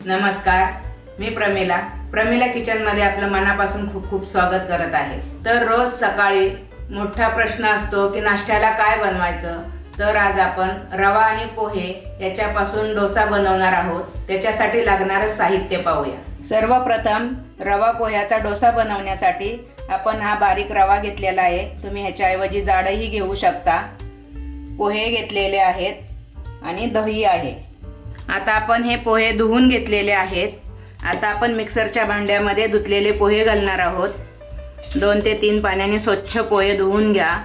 नमस्कार, मी प्रमिला किचनमध्ये आपलं मनापासून खूप खूप स्वागत करत आहे। तर रोज सकाळी मोठा प्रश्न असतो की नाश्त्याला काय बनवायचं। तर आज आपण रवा आणि पोहे याच्यापासून डोसा बनवणार आहोत। त्याच्यासाठी लागणारं साहित्य पाहूया। सर्वप्रथम रवा पोह्याचा डोसा बनवण्यासाठी आपण हा बारीक रवा घेतलेला आहे। तुम्ही ह्याच्याऐवजी जाडही घेऊ शकता। पोहे घेतलेले आहेत आणि दही आहे। आता आपण हे पोहे धुवून घेतलेले आहेत। आता आपण मिक्सरच्या भांड्यामध्ये धुतलेले पोहे घालणार आहोत। 2 ते 3 पाण्याने स्वच्छ पोहे धुवून घ्या।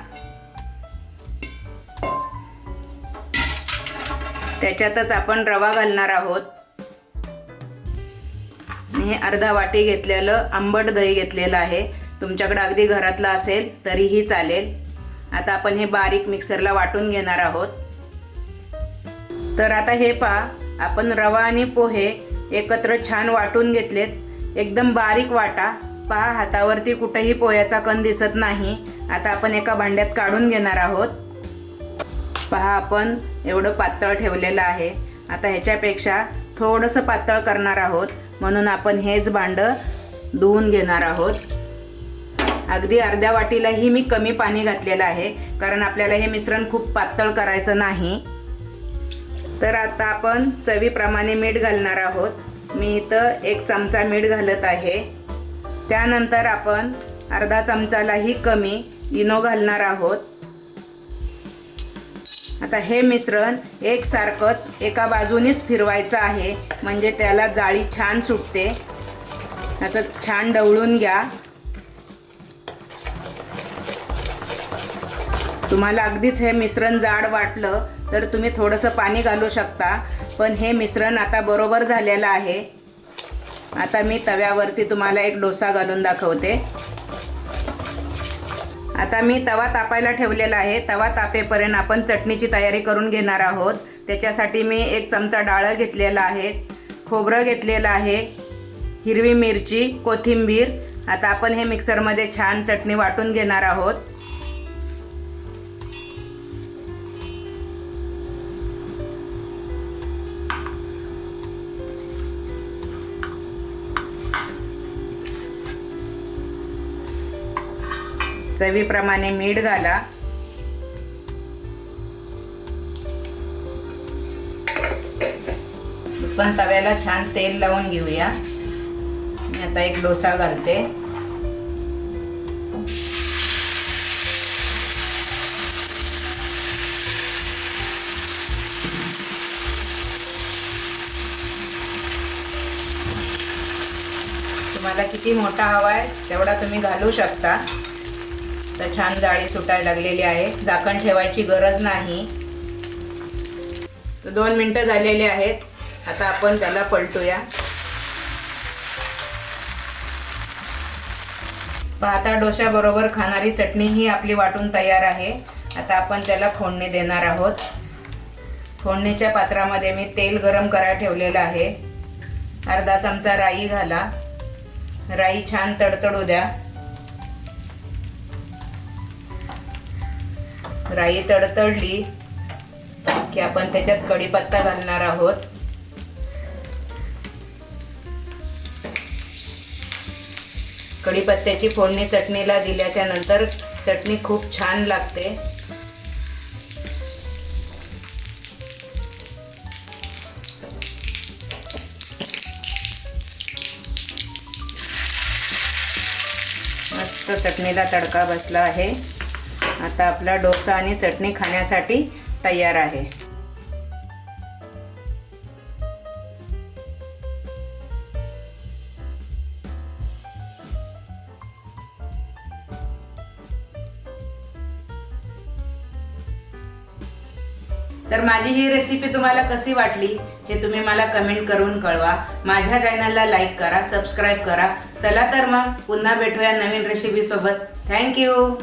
त्याच्यातच आपण रवा घालणार आहोत। हे अर्धा वाटी घेतलेलं आंबट दही घेतलेलं आहे। तुमच्याकडे अगदी घरातलं असेल तरीही चालेल। आता आपण हे बारीक मिक्सरला वाटून घेणार आहोत। तर आता हे पहा, आपण रवा आणि पोहे एकत्र छान वाटून घेतलेत। एकदम बारीक वाटा। पहा, हातावरती कुठेही पोह्याचा कण दिसत नाही। आता आपण एका भांड्यात काढून घेणार आहोत। पहा, आपण एवढं पातळ ठेवलेलं आहे। आता ह्याच्यापेक्षा थोडंसं पातळ करणार आहोत, म्हणून आपण हेच भांडं धुवून घेणार आहोत। अगदी अर्ध्या वाटीलाही मी कमी पाणी घातलेलं आहे, कारण आपल्याला हे मिश्रण खूप पातळ करायचं नाही। तर आता आपण चवीप्रमाणे मीठ घालणार आहोत। मी इथं 1 चमचा मीठ घालत आहे। त्यानंतर आपण अर्धा चमचालाही कमी इनो घालणार आहोत। आता हे मिश्रण एकसारखंच एका बाजूनीच फिरवायचं आहे, म्हणजे त्याला जाळी छान सुटते। असं छान ढवळून घ्या। तुम्हाला अगदीच हे मिश्रण जाड वाटलं तर तुम्ही थोडंसं पाणी घालू शकता, पण हे मिश्रण आता बरोबर झालेलं आहे। आता मी तव्यावरती तुम्हाला एक डोसा घालून दाखवते। आता मी तवा तापायला ठेवलेला आहे। तवा तापेपर्यंत आपण चटणीची तयारी करून घेणार आहोत। त्याच्यासाठी मी 1 चमचा डाळ घेतलेला आहे, खोबरं घेतलेलं आहे, हिरवी मिरची, कोथिंबीर। आता आपण हे मिक्सरमध्ये छान चटणी वाटून घेणार आहोत। चवीप्रमाणे मीठ घाला। पण तव्याला छान तेल लावून घेऊया। मी आता एक डोसा घालते। तुम्हाला किती मोठा हवा आहे तेवढा तुम्ही घालू शकता। तर छान जाळी सुटायला लागलेली आहे। झाकण ठेवायची गरज नाही। तर 2 मिनिटं झालेली आहेत। आता आपण त्याला पलटूया। आता डोशाबरोबर खाणारी चटणी ही आपली वाटून तयार आहे। आता आपण त्याला फोडणी देणार आहोत। फोडणीच्या पात्रामध्ये मी तेल गरम करायला ठेवलेलं आहे। अर्धा चमचा राई घाला। राई छान तडतडू द्या। राई तडतडली की आपण त्याच्यात कढीपत्ता घालणार आहोत। कढीपत्त्याची फोडणी चटणीला दिल्याच्या नंतर चटणी खूप छान लागते। मस्त चटणीला तडका बसला आहे। आता आपला डोसा आणि चटणी खाण्यासाठी तयार आहे। तर माझी ही रेसिपी तुम्हाला कशी वाटली हे तुम्ही मला कमेंट करून कळवा। माझ्या चॅनलला लाईक करा, सबस्क्राईब करा। चला तर मग पुन्हा भेटूया नवीन रेसिपी सोबत। Thank you.